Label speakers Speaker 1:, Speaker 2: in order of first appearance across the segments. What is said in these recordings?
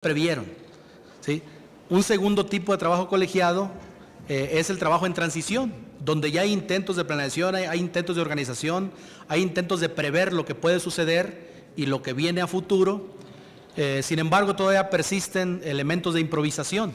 Speaker 1: previeron, ¿sí? Un segundo tipo de trabajo colegiado es el trabajo en transición, donde ya hay intentos de planeación, hay intentos de organización, hay intentos de prever lo que puede suceder y lo que viene a futuro. Sin embargo, todavía persisten elementos de improvisación.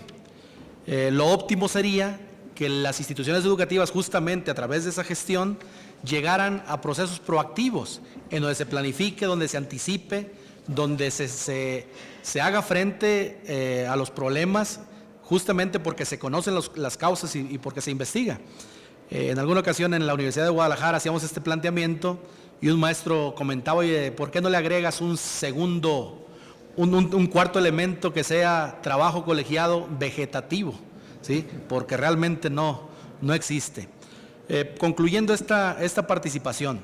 Speaker 1: Lo óptimo sería que las instituciones educativas, justamente a través de esa gestión, llegaran a procesos proactivos, en donde se planifique, donde se anticipe, donde se haga frente a los problemas, justamente porque se conocen las causas y porque se investiga. En alguna ocasión en la Universidad de Guadalajara hacíamos este planteamiento y un maestro comentaba: oye, ¿por qué no le agregas un cuarto elemento que sea trabajo colegiado vegetativo? ¿Sí? Porque realmente no existe. Concluyendo esta participación,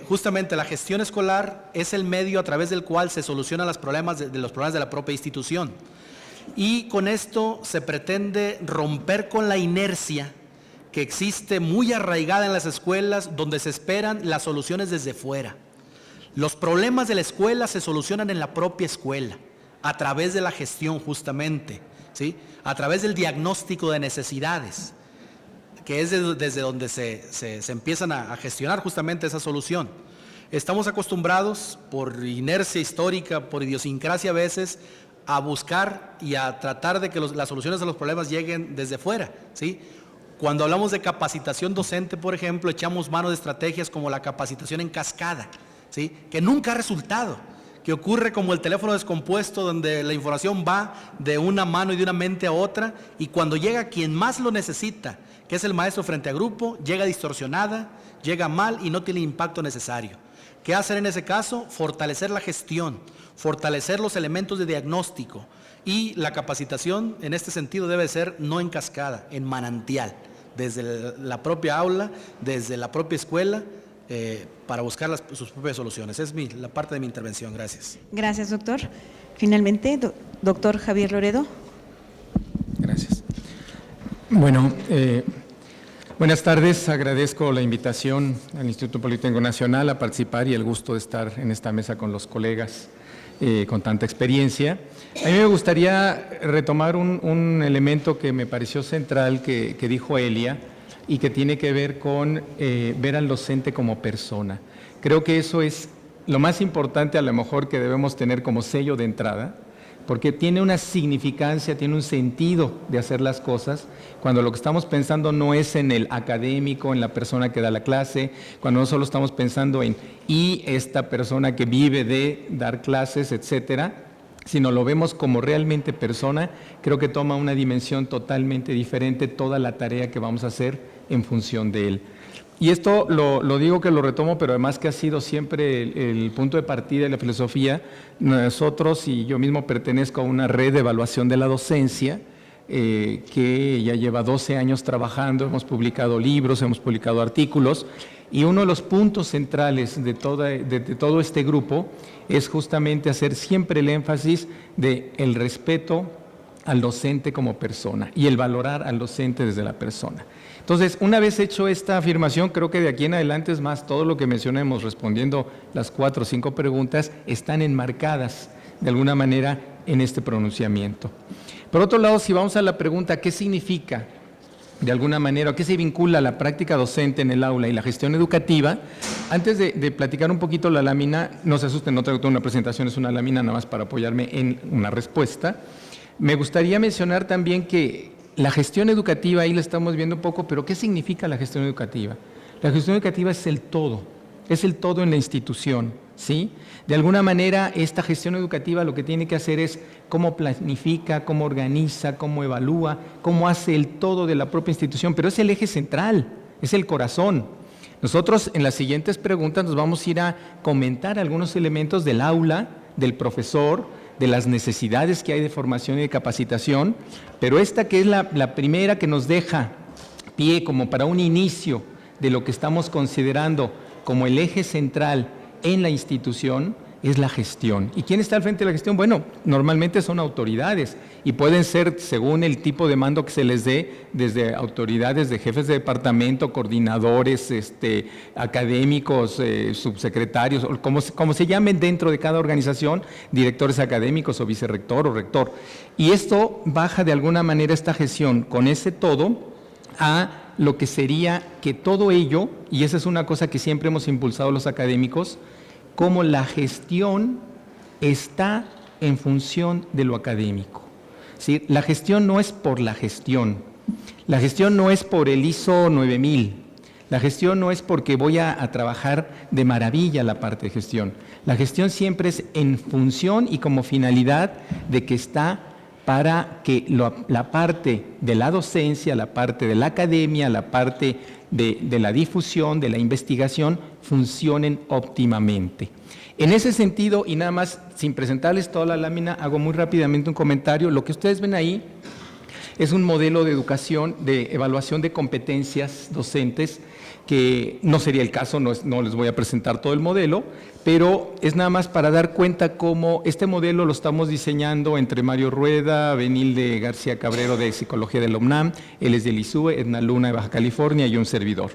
Speaker 1: justamente la gestión escolar es el medio a través del cual se solucionan los problemas de la propia institución, y con esto se pretende romper con la inercia que existe muy arraigada en las escuelas, donde se esperan las soluciones desde fuera. Los problemas de la escuela se solucionan en la propia escuela, a través de la gestión justamente, ¿sí? A través del diagnóstico de necesidades, que es desde donde se empiezan a gestionar justamente esa solución. Estamos acostumbrados, por inercia histórica, por idiosincrasia a veces, a buscar y a tratar de que las soluciones a los problemas lleguen desde fuera, ¿sí? Cuando hablamos de capacitación docente, por ejemplo, echamos mano de estrategias como la capacitación en cascada, ¿sí? Que nunca ha resultado, que ocurre como el teléfono descompuesto, donde la información va de una mano y de una mente a otra, y cuando llega quien más lo necesita, que es el maestro frente a grupo, llega distorsionada, llega mal y no tiene el impacto necesario. ¿Qué hacer en ese caso? Fortalecer la gestión, fortalecer los elementos de diagnóstico, y la capacitación en este sentido debe ser no en cascada, en manantial, desde la propia aula, desde la propia escuela, para buscar sus propias soluciones. Es la parte de mi intervención. Gracias.
Speaker 2: Gracias, doctor. Finalmente, doctor Javier Loredo.
Speaker 3: Gracias. Bueno, buenas tardes. Agradezco la invitación al Instituto Politécnico Nacional a participar y el gusto de estar en esta mesa con los colegas con tanta experiencia. A mí me gustaría retomar un elemento que me pareció central que dijo Elia, y que tiene que ver con ver al docente como persona. Creo que eso es lo más importante a lo mejor que debemos tener como sello de entrada, porque tiene una significancia, tiene un sentido de hacer las cosas, cuando lo que estamos pensando no es en el académico, en la persona que da la clase, cuando no solo estamos pensando en esta persona que vive de dar clases, etcétera, sino lo vemos como realmente persona. Creo que toma una dimensión totalmente diferente toda la tarea que vamos a hacer en función de él. Y esto lo digo, que lo retomo, pero además que ha sido siempre el punto de partida de la filosofía. Nosotros, y yo mismo pertenezco a una red de evaluación de la docencia, que ya lleva 12 años trabajando, hemos publicado libros, hemos publicado artículos, y uno de los puntos centrales de todo este grupo es justamente hacer siempre el énfasis de el respeto al docente como persona y el valorar al docente desde la persona. Entonces, una vez hecho esta afirmación, creo que de aquí en adelante es más, todo lo que mencionemos respondiendo las 4 o 5 preguntas están enmarcadas de alguna manera en este pronunciamiento. Por otro lado, si vamos a la pregunta, ¿qué significa de alguna manera, a qué se vincula la práctica docente en el aula y la gestión educativa? Antes de platicar un poquito la lámina, no se asusten, no traigo toda una presentación, es una lámina nada más para apoyarme en una respuesta. Me gustaría mencionar también que la gestión educativa, ahí la estamos viendo un poco, pero ¿qué significa la gestión educativa? La gestión educativa es el todo en la institución, ¿sí? De alguna manera, esta gestión educativa lo que tiene que hacer es cómo planifica, cómo organiza, cómo evalúa, cómo hace el todo de la propia institución, pero es el eje central, es el corazón. Nosotros en las siguientes preguntas nos vamos a ir a comentar algunos elementos del aula, del profesor, de las necesidades que hay de formación y de capacitación, pero esta que es la primera que nos deja pie como para un inicio de lo que estamos considerando como el eje central en la institución, es la gestión. ¿Y quién está al frente de la gestión? Bueno, normalmente son autoridades y pueden ser, según el tipo de mando que se les dé, desde autoridades de jefes de departamento, coordinadores, académicos, subsecretarios, o como se llamen dentro de cada organización, directores académicos o vicerrector o rector. Y esto baja de alguna manera esta gestión con ese todo a lo que sería que todo ello, y esa es una cosa que siempre hemos impulsado los académicos, como la gestión está en función de lo académico. ¿Sí? La gestión no es por la gestión no es por el ISO 9000, la gestión no es porque voy a trabajar de maravilla la parte de gestión. La gestión siempre es en función y como finalidad de que está para que la parte de la docencia, la parte de la academia, la parte de la difusión, de la investigación, funcionen óptimamente. En ese sentido, y nada más, sin presentarles toda la lámina, hago muy rápidamente un comentario. Lo que ustedes ven ahí es un modelo de educación, de evaluación de competencias docentes, que no sería el caso, no les voy a presentar todo el modelo, pero es nada más para dar cuenta cómo este modelo lo estamos diseñando entre Mario Rueda, Benilde García Cabrero de Psicología de la UNAM, él es del ISUE, Edna Luna de Baja California y un servidor.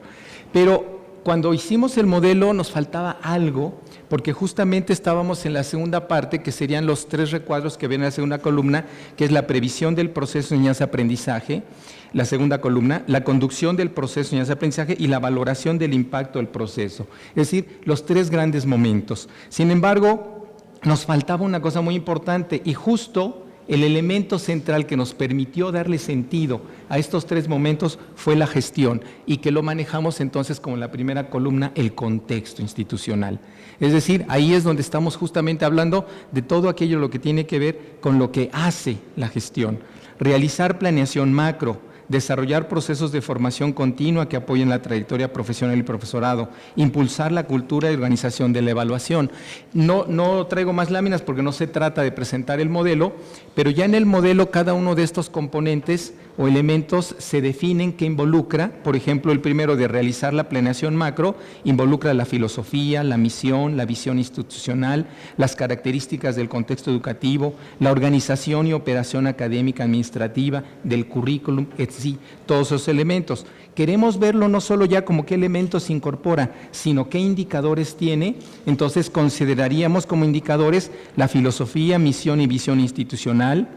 Speaker 3: Pero cuando hicimos el modelo nos faltaba algo, porque justamente estábamos en la segunda parte, que serían los 3 recuadros que ven en la segunda columna, que es la previsión del proceso de enseñanza-aprendizaje, la segunda columna, la conducción del proceso de enseñanza-aprendizaje y la valoración del impacto del proceso. Es decir, los 3 grandes momentos. Sin embargo, nos faltaba una cosa muy importante y justo el elemento central que nos permitió darle sentido a estos 3 momentos fue la gestión y que lo manejamos entonces como en la primera columna, el contexto institucional. Es decir, ahí es donde estamos justamente hablando de todo aquello lo que tiene que ver con lo que hace la gestión. Realizar planeación macro, desarrollar procesos de formación continua que apoyen la trayectoria profesional y profesorado, impulsar la cultura y organización de la evaluación. No traigo más láminas porque no se trata de presentar el modelo, pero ya en el modelo cada uno de estos componentes o elementos se definen que involucra. Por ejemplo, el primero de realizar la planeación macro involucra la filosofía, la misión, la visión institucional, las características del contexto educativo, la organización y operación académica administrativa, del currículum, etc. Todos esos elementos. Queremos verlo no solo ya como qué elementos incorpora, sino qué indicadores tiene. Entonces consideraríamos como indicadores la filosofía, misión y visión institucional,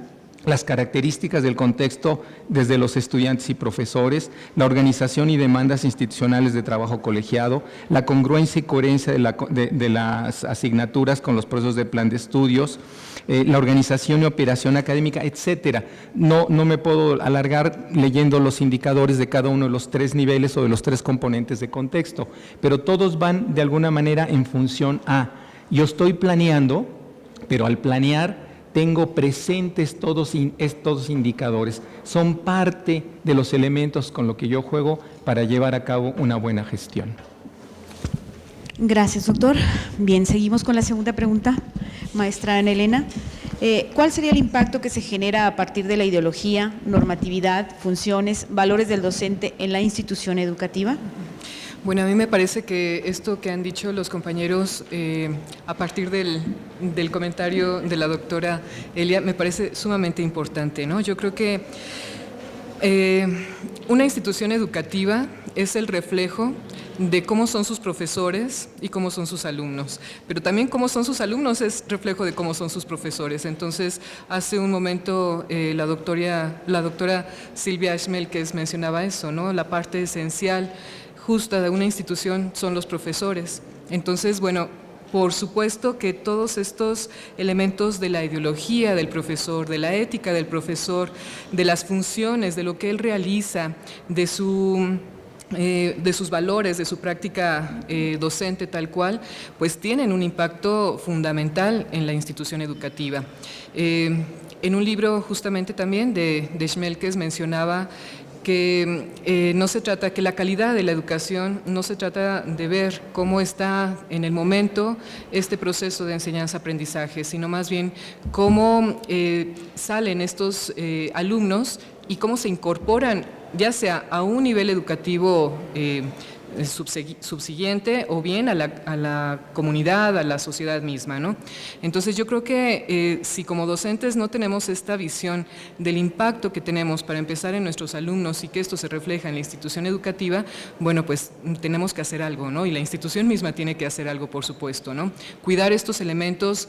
Speaker 3: las características del contexto desde los estudiantes y profesores, la organización y demandas institucionales de trabajo colegiado, la congruencia y coherencia de las asignaturas con los procesos de plan de estudios, la organización y operación académica, etcétera. No me puedo alargar leyendo los indicadores de cada uno de los 3 niveles o de los 3 componentes de contexto, pero todos van de alguna manera en función a, yo estoy planeando, pero al planear tengo presentes todos estos indicadores, son parte de los elementos con los que yo juego para llevar a cabo una buena gestión.
Speaker 2: Gracias, doctor. Bien, seguimos con la segunda pregunta. Maestra Ana Elena, ¿cuál sería el impacto que se genera a partir de la ideología, normatividad, funciones, valores del docente en la institución educativa?
Speaker 4: Bueno, a mí me parece que esto que han dicho los compañeros a partir del comentario de la doctora Elia me parece sumamente importante, ¿no? Yo creo que una institución educativa es el reflejo de cómo son sus profesores y cómo son sus alumnos, pero también cómo son sus alumnos es reflejo de cómo son sus profesores. Entonces, hace un momento la doctora Silvia Schmelkes mencionaba eso, ¿no? La parte esencial justa de una institución son los profesores. Entonces, bueno, por supuesto que todos estos elementos de la ideología del profesor, de la ética del profesor, de las funciones, de lo que él realiza, de sus valores, de su práctica docente tal cual, pues tienen un impacto fundamental en la institución educativa. En un libro justamente también de Schmelkes mencionaba que no se trata, que la calidad de la educación no se trata de ver cómo está en el momento este proceso de enseñanza-aprendizaje, sino más bien cómo salen estos alumnos y cómo se incorporan, ya sea a un nivel educativo subsiguiente o bien a la comunidad, a la sociedad misma, ¿no? Entonces yo creo que si como docentes no tenemos esta visión del impacto que tenemos para empezar en nuestros alumnos y que esto se refleja en la institución educativa, bueno, pues tenemos que hacer algo, ¿no? Y la institución misma tiene que hacer algo, por supuesto, ¿no? Cuidar estos elementos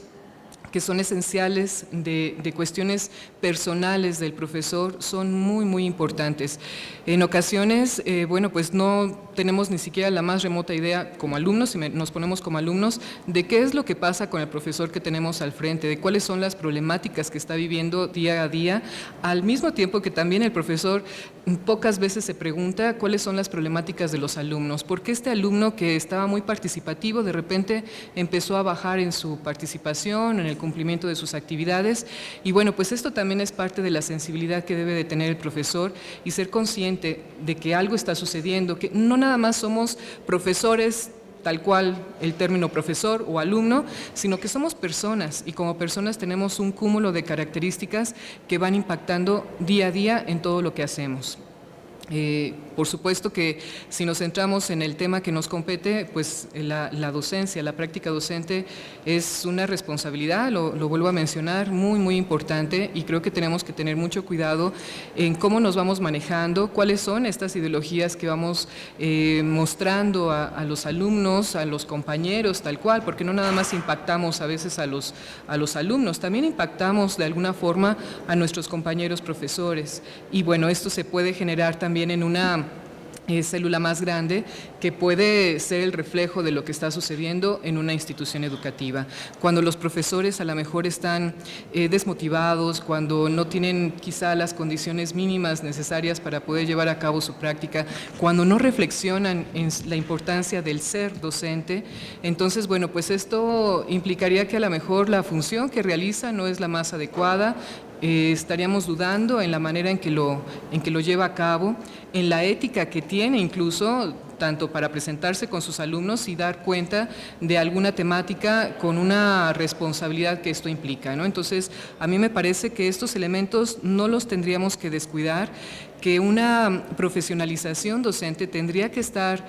Speaker 4: que son esenciales de cuestiones personales del profesor son muy, muy importantes. En ocasiones, bueno, pues no tenemos ni siquiera la más remota idea como alumnos, si nos ponemos como alumnos, de qué es lo que pasa con el profesor que tenemos al frente, de cuáles son las problemáticas que está viviendo día a día, al mismo tiempo que también el profesor pocas veces se pregunta cuáles son las problemáticas de los alumnos, porque este alumno que estaba muy participativo de repente empezó a bajar en su participación, en el cumplimiento de sus actividades, y bueno, pues esto también es parte de la sensibilidad que debe de tener el profesor y ser consciente de que algo está sucediendo, que no nada más somos profesores tal cual el término profesor o alumno, sino que somos personas y como personas tenemos un cúmulo de características que van impactando día a día en todo lo que hacemos. Por supuesto que si nos centramos en el tema que nos compete, pues la docencia, la práctica docente es una responsabilidad, lo vuelvo a mencionar, muy, muy importante y creo que tenemos que tener mucho cuidado en cómo nos vamos manejando, cuáles son estas ideologías que vamos mostrando a los alumnos, a los compañeros, tal cual, porque no nada más impactamos a veces a los alumnos, también impactamos de alguna forma a nuestros compañeros profesores y bueno, esto se puede generar también en una célula más grande que puede ser el reflejo de lo que está sucediendo en una institución educativa. Cuando los profesores a lo mejor están desmotivados, cuando no tienen quizá las condiciones mínimas necesarias para poder llevar a cabo su práctica, cuando no reflexionan en la importancia del ser docente, entonces, bueno, pues esto implicaría que a lo mejor la función que realiza no es la más adecuada, estaríamos dudando en la manera en que lo lleva a cabo, en la ética que tiene incluso, tanto para presentarse con sus alumnos y dar cuenta de alguna temática con una responsabilidad que esto implica, ¿no? Entonces, a mí me parece que estos elementos no los tendríamos que descuidar, que una profesionalización docente tendría que estar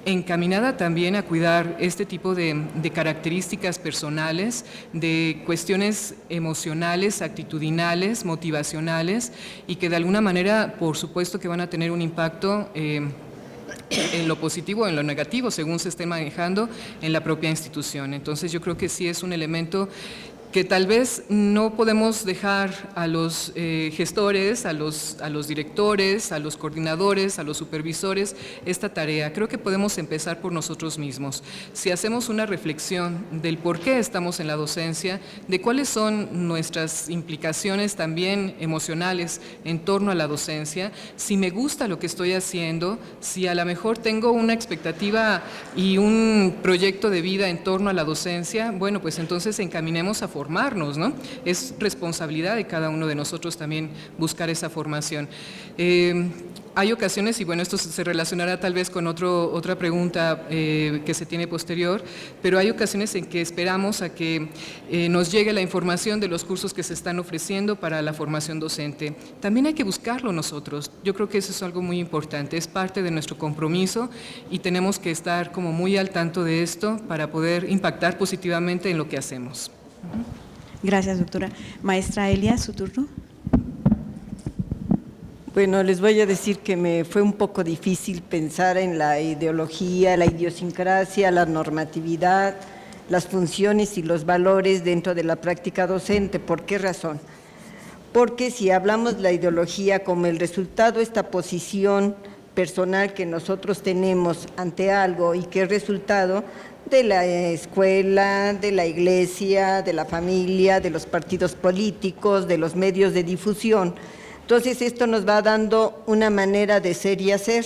Speaker 4: encaminada también a cuidar este tipo de características personales, de cuestiones emocionales, actitudinales, motivacionales y que de alguna manera, por supuesto que van a tener un impacto en lo positivo o en lo negativo, según se esté manejando en la propia institución. Entonces yo creo que sí es un elemento que tal vez no podemos dejar a los gestores, a los directores, a los coordinadores, a los supervisores esta tarea. Creo que podemos empezar por nosotros mismos. Si hacemos una reflexión del por qué estamos en la docencia, de cuáles son nuestras implicaciones también emocionales en torno a la docencia, si me gusta lo que estoy haciendo, si a lo mejor tengo una expectativa y un proyecto de vida en torno a la docencia, bueno, pues entonces encaminemos a formarnos, ¿no? Es responsabilidad de cada uno de nosotros también buscar esa formación. Hay ocasiones, y bueno, esto se relacionará tal vez con otra pregunta que se tiene posterior, pero hay ocasiones en que esperamos a que nos llegue la información de los cursos que se están ofreciendo para la formación docente. También hay que buscarlo nosotros. Yo creo que eso es algo muy importante, es parte de nuestro compromiso y tenemos que estar como muy al tanto de esto para poder impactar positivamente en lo que hacemos.
Speaker 2: Gracias, doctora. Maestra Elia, su turno.
Speaker 5: Bueno, les voy a decir que me fue un poco difícil pensar en la ideología, la idiosincrasia, la normatividad, las funciones y los valores dentro de la práctica docente. ¿Por qué razón? Porque si hablamos de la ideología como el resultado, esta posición personal que nosotros tenemos ante algo y que es resultado de la escuela, de la iglesia, de la familia, de los partidos políticos, de los medios de difusión. Entonces, esto nos va dando una manera de ser y hacer.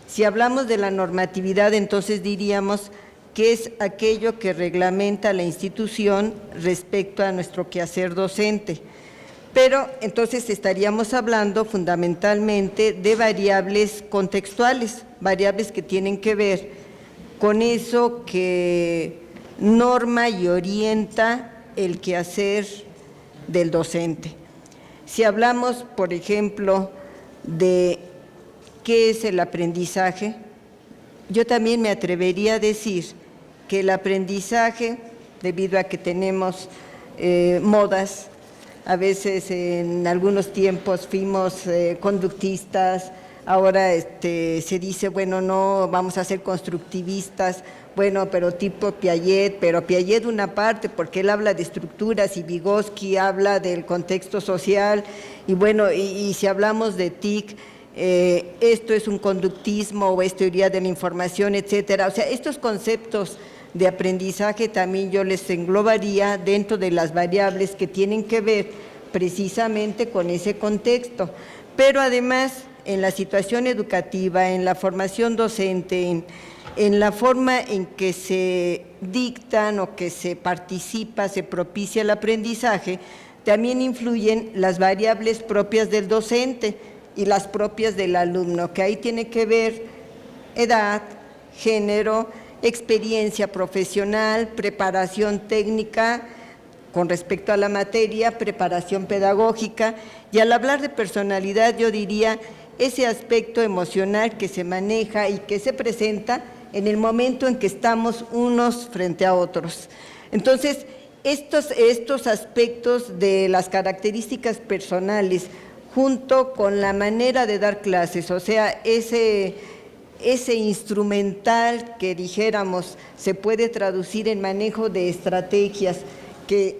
Speaker 5: Si hablamos de la normatividad, entonces diríamos que es aquello que reglamenta la institución respecto a nuestro quehacer docente. Pero entonces estaríamos hablando fundamentalmente de variables contextuales, variables que tienen que ver con eso que norma y orienta el quehacer del docente. Si hablamos, por ejemplo, de qué es el aprendizaje, yo también me atrevería a decir que el aprendizaje, debido a que tenemos modas, a veces en algunos tiempos fuimos conductistas, ahora se dice, bueno, no, vamos a ser constructivistas, bueno, pero tipo Piaget, pero Piaget una parte, porque él habla de estructuras y Vygotsky habla del contexto social, y bueno, y si hablamos de TIC, esto es un conductismo o es teoría de la información, etcétera. O sea, estos conceptos de aprendizaje también yo les englobaría dentro de las variables que tienen que ver precisamente con ese contexto. Pero además, en la situación educativa, en la formación docente, en la forma en que se dictan o que se participa, se propicia el aprendizaje, también influyen las variables propias del docente y las propias del alumno, que ahí tiene que ver edad, género, experiencia profesional, preparación técnica con respecto a la materia, preparación pedagógica, y al hablar de personalidad yo diría ese aspecto emocional que se maneja y que se presenta en el momento en que estamos unos frente a otros. Entonces, estos aspectos de las características personales junto con la manera de dar clases, o sea, ese instrumental que dijéramos se puede traducir en manejo de estrategias que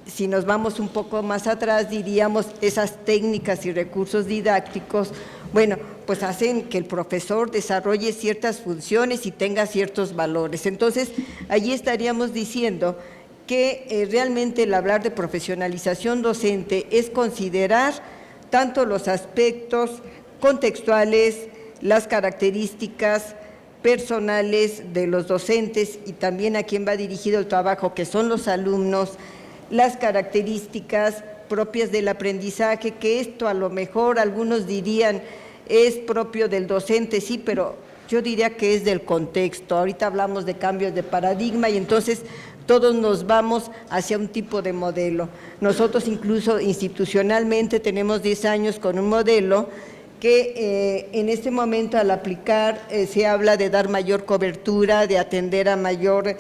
Speaker 5: si nos vamos un poco más atrás diríamos esas técnicas y recursos didácticos, bueno, pues hacen que el profesor desarrolle ciertas funciones y tenga ciertos valores. Entonces, allí estaríamos diciendo que realmente el hablar de profesionalización docente es considerar tanto los aspectos contextuales, las características personales de los docentes y también a quién va dirigido el trabajo, que son los alumnos, las características propias del aprendizaje, que esto a lo mejor algunos dirían es propio del docente, sí, pero yo diría que es del contexto. Ahorita hablamos de cambios de paradigma y entonces todos nos vamos hacia un tipo de modelo. Nosotros incluso institucionalmente tenemos 10 años con un modelo que en este momento al aplicar se habla de dar mayor cobertura, de atender a mayor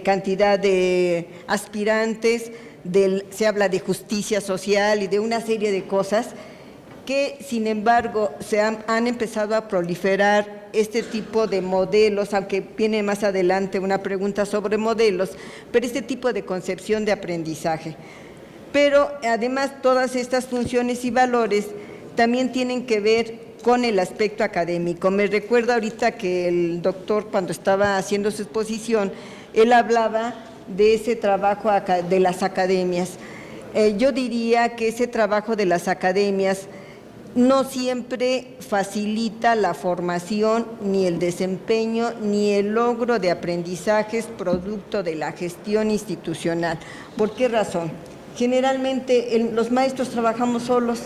Speaker 5: cantidad de aspirantes, se habla de justicia social y de una serie de cosas que sin embargo han empezado a proliferar este tipo de modelos, aunque viene más adelante una pregunta sobre modelos, pero este tipo de concepción de aprendizaje. Pero además todas estas funciones y valores también tienen que ver con el aspecto académico. Me recuerdo ahorita que el doctor, cuando estaba haciendo su exposición, él hablaba de ese trabajo de las academias. Yo diría que ese trabajo de las academias no siempre facilita la formación, ni el desempeño, ni el logro de aprendizajes producto de la gestión institucional. ¿Por qué razón? Generalmente los maestros trabajamos solos.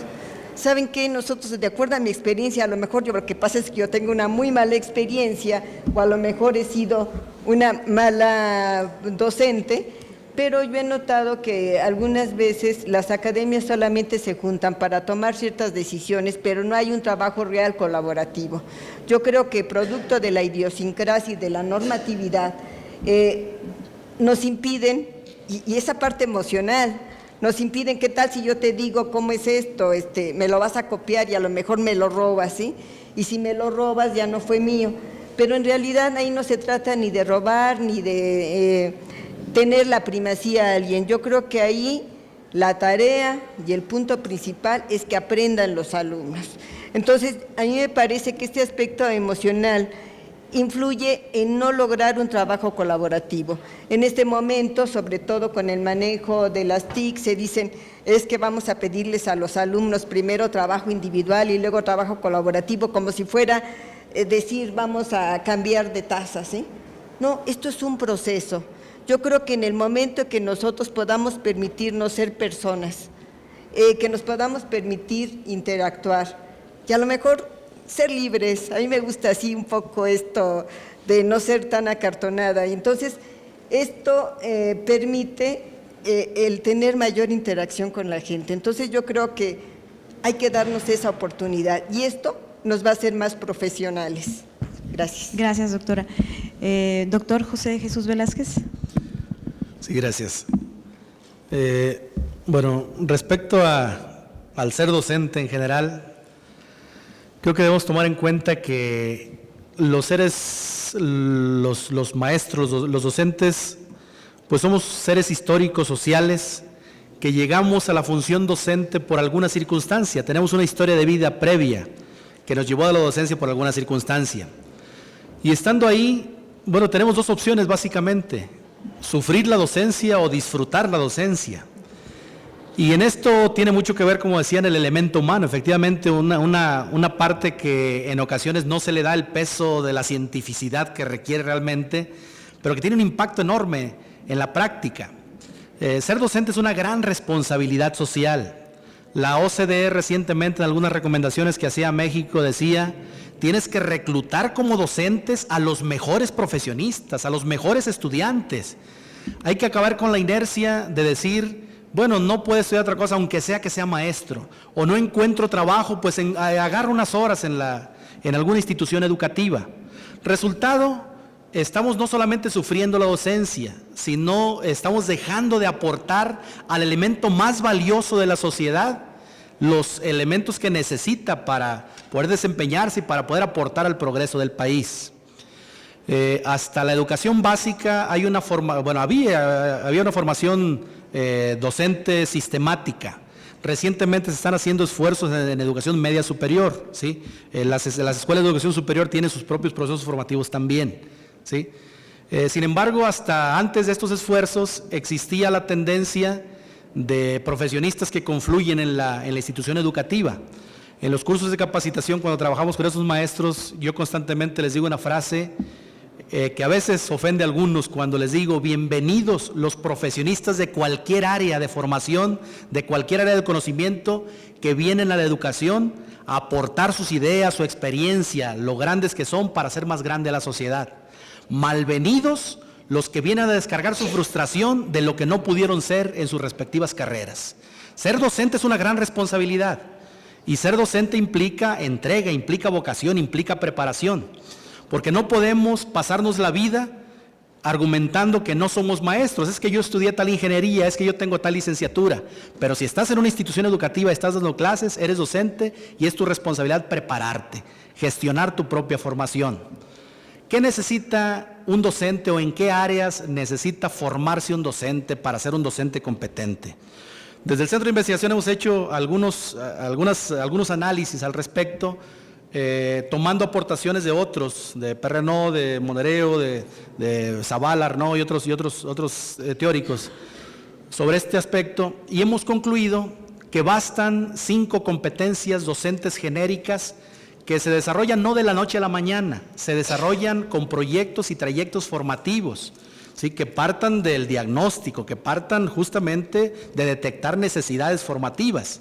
Speaker 5: ¿Saben qué? Nosotros, de acuerdo a mi experiencia, a lo mejor lo que pasa es que yo tengo una muy mala experiencia o a lo mejor he sido una mala docente, pero yo he notado que algunas veces las academias solamente se juntan para tomar ciertas decisiones, pero no hay un trabajo real colaborativo. Yo creo que producto de la idiosincrasia y de la normatividad nos impiden, y esa parte emocional, nos impiden, ¿qué tal si yo te digo cómo es esto? Me lo vas a copiar y a lo mejor me lo robas, ¿sí? Y si me lo robas ya no fue mío. Pero en realidad ahí no se trata ni de robar, ni de tener la primacía a alguien. Yo creo que ahí la tarea y el punto principal es que aprendan los alumnos. Entonces, a mí me parece que este aspecto emocional influye en no lograr un trabajo colaborativo. En este momento, sobre todo con el manejo de las TIC, se dicen, es que vamos a pedirles a los alumnos primero trabajo individual y luego trabajo colaborativo, como si fuera decir, vamos a cambiar de tazas, ¿sí? No, esto es un proceso. Yo creo que en el momento que nosotros podamos permitirnos ser personas, que nos podamos permitir interactuar, y a lo mejor ser libres, a mí me gusta así un poco esto de no ser tan acartonada, y entonces esto permite el tener mayor interacción con la gente. Entonces yo creo que hay que darnos esa oportunidad y esto nos va a hacer más profesionales. Gracias.
Speaker 2: Gracias, doctora. Doctor José Jesús Velázquez.
Speaker 1: Sí, gracias. Bueno, respecto al ser docente en general, creo que debemos tomar en cuenta que los maestros, los docentes, pues somos seres históricos, sociales, que llegamos a la función docente por alguna circunstancia. Tenemos una historia de vida previa que nos llevó a la docencia por alguna circunstancia. Y estando ahí, bueno, tenemos dos opciones básicamente: sufrir la docencia o disfrutar la docencia. Y en esto tiene mucho que ver, como decían, el elemento humano. Efectivamente, una parte que en ocasiones no se le da el peso de la cientificidad que requiere realmente, pero que tiene un impacto enorme en la práctica. Ser docente es una gran responsabilidad social. La OCDE recientemente, en algunas recomendaciones que hacía a México, decía: tienes que reclutar como docentes a los mejores profesionistas, a los mejores estudiantes. Hay que acabar con la inercia de decir: bueno, no puedo estudiar otra cosa, aunque sea que sea maestro, o no encuentro trabajo, pues agarro unas horas en alguna institución educativa. Resultado, estamos no solamente sufriendo la docencia, sino estamos dejando de aportar al elemento más valioso de la sociedad, los elementos que necesita para poder desempeñarse y para poder aportar al progreso del país. Hasta la educación básica había una formación docente sistemática. Recientemente se están haciendo esfuerzos en educación media superior, ¿sí? Las escuelas de educación superior tienen sus propios procesos formativos también, ¿sí? Sin embargo, hasta antes de estos esfuerzos existía la tendencia de profesionistas que confluyen en la institución educativa. En los cursos de capacitación, cuando trabajamos con esos maestros, yo constantemente les digo una frase que a veces ofende a algunos cuando les digo: bienvenidos los profesionistas de cualquier área de formación, de cualquier área de conocimiento, que vienen a la educación a aportar sus ideas, su experiencia, lo grandes que son para hacer más grande a la sociedad. Malvenidos los que vienen a descargar su frustración de lo que no pudieron ser en sus respectivas carreras. Ser docente es una gran responsabilidad, y ser docente implica entrega, implica vocación, implica preparación. Porque no podemos pasarnos la vida argumentando que no somos maestros. Es que yo estudié tal ingeniería, es que yo tengo tal licenciatura. Pero si estás en una institución educativa, estás dando clases, eres docente y es tu responsabilidad prepararte, gestionar tu propia formación. ¿Qué necesita un docente o en qué áreas necesita formarse un docente para ser un docente competente? Desde el Centro de Investigación hemos hecho algunos análisis al respecto, tomando aportaciones de otros, de Perrenot, de Monnereo, de Zavala, Arnaud y otros teóricos sobre este aspecto, y hemos concluido que bastan 5 competencias docentes genéricas que se desarrollan no de la noche a la mañana, se desarrollan con proyectos y trayectos formativos, ¿sí? Que partan del diagnóstico, que partan justamente de detectar necesidades formativas.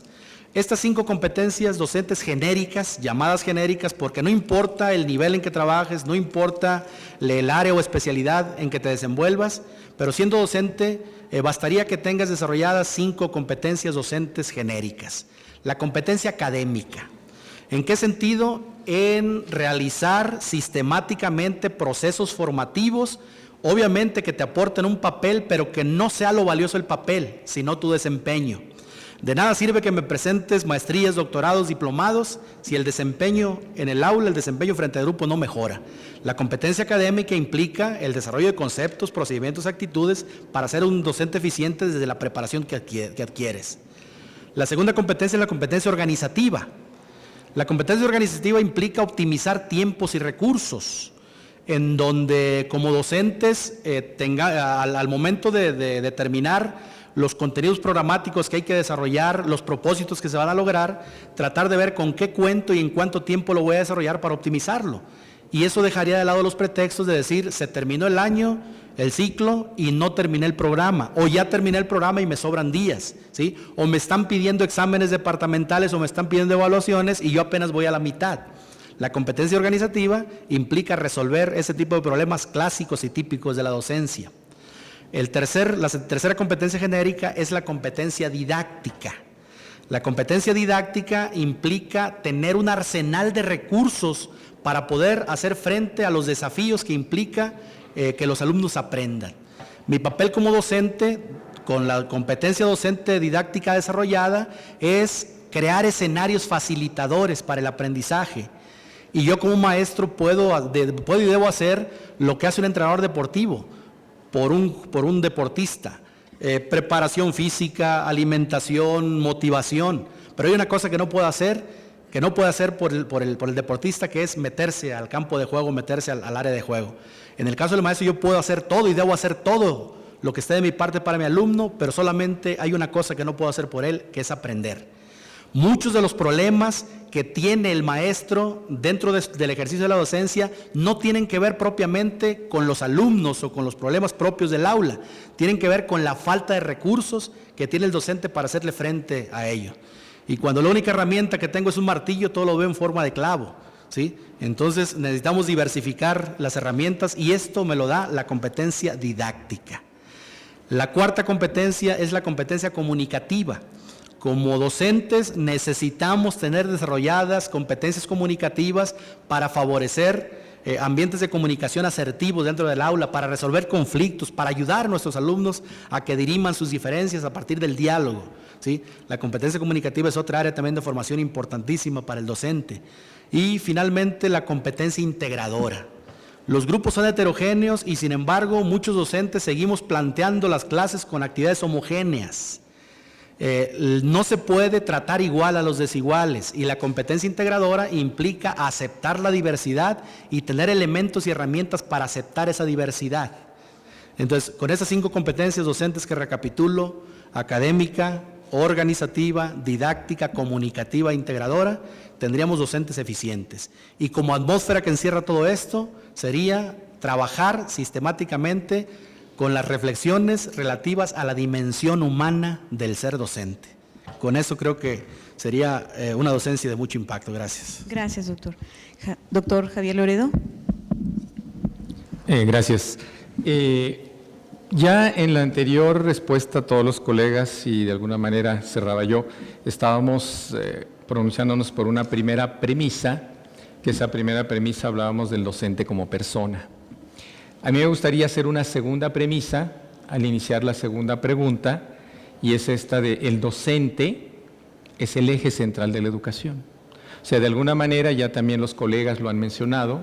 Speaker 1: Estas 5 competencias docentes genéricas, llamadas genéricas, porque no importa el nivel en que trabajes, no importa el área o especialidad en que te desenvuelvas, pero siendo docente bastaría que tengas desarrolladas 5 competencias docentes genéricas. La competencia académica. ¿En qué sentido? En realizar sistemáticamente procesos formativos, obviamente que te aporten un papel, pero que no sea lo valioso el papel, sino tu desempeño. De nada sirve que me presentes maestrías, doctorados, diplomados, si el desempeño en el aula, el desempeño frente al grupo no mejora. La competencia académica implica el desarrollo de conceptos, procedimientos, actitudes para ser un docente eficiente desde la preparación que adquieres. La segunda competencia es la competencia organizativa. La competencia organizativa implica optimizar tiempos y recursos, en donde como docentes al momento de determinar los contenidos programáticos que hay que desarrollar, los propósitos que se van a lograr, tratar de ver con qué cuento y en cuánto tiempo lo voy a desarrollar para optimizarlo. Y eso dejaría de lado los pretextos de decir: se terminó el año, el ciclo y no terminé el programa, o ya terminé el programa y me sobran días, ¿sí? O me están pidiendo exámenes departamentales o me están pidiendo evaluaciones y yo apenas voy a la mitad. La competencia organizativa implica resolver ese tipo de problemas clásicos y típicos de la docencia. La tercera competencia genérica es la competencia didáctica. La competencia didáctica implica tener un arsenal de recursos para poder hacer frente a los desafíos que implica que los alumnos aprendan. Mi papel como docente, con la competencia docente didáctica desarrollada, es crear escenarios facilitadores para el aprendizaje. Y yo como maestro puedo y debo hacer lo que hace un entrenador deportivo por un deportista. Preparación física, alimentación, motivación. Pero hay una cosa que no puedo hacer por el deportista, que es meterse al campo de juego, meterse al área de juego. En el caso del maestro yo puedo hacer todo y debo hacer todo lo que esté de mi parte para mi alumno, pero solamente hay una cosa que no puedo hacer por él, que es aprender. Muchos de los problemas que tiene el maestro dentro del ejercicio de la docencia no tienen que ver propiamente con los alumnos o con los problemas propios del aula, tienen que ver con la falta de recursos que tiene el docente para hacerle frente a ello. Y cuando la única herramienta que tengo es un martillo, todo lo veo en forma de clavo, ¿sí? Entonces necesitamos diversificar las herramientas y esto me lo da la competencia didáctica. La cuarta competencia es la competencia comunicativa. Como docentes necesitamos tener desarrolladas competencias comunicativas para favorecer ambientes de comunicación asertivos dentro del aula, para resolver conflictos, para ayudar a nuestros alumnos a que diriman sus diferencias a partir del diálogo, ¿sí? La competencia comunicativa es otra área también de formación importantísima para el docente. Y finalmente la competencia integradora. Los grupos son heterogéneos y sin embargo muchos docentes seguimos planteando las clases con actividades homogéneas. No se puede tratar igual a los desiguales y la competencia integradora implica aceptar la diversidad y tener elementos y herramientas para aceptar esa diversidad. Entonces, con esas 5 competencias docentes que recapitulo: académica, organizativa, didáctica, comunicativa e integradora, tendríamos docentes eficientes. Y como atmósfera que encierra todo esto sería trabajar sistemáticamente con las reflexiones relativas a la dimensión humana del ser docente. Con eso creo que sería una docencia de mucho impacto. Gracias.
Speaker 2: Gracias, doctor. Doctor Javier Loredo.
Speaker 3: Gracias. Ya en la anterior respuesta a todos los colegas, y de alguna manera cerraba yo, estábamos pronunciándonos por una primera premisa, que esa primera premisa hablábamos del docente como persona. A mí me gustaría hacer una segunda premisa al iniciar la segunda pregunta, y es esta de: el docente es el eje central de la educación. O sea, de alguna manera, ya también los colegas lo han mencionado,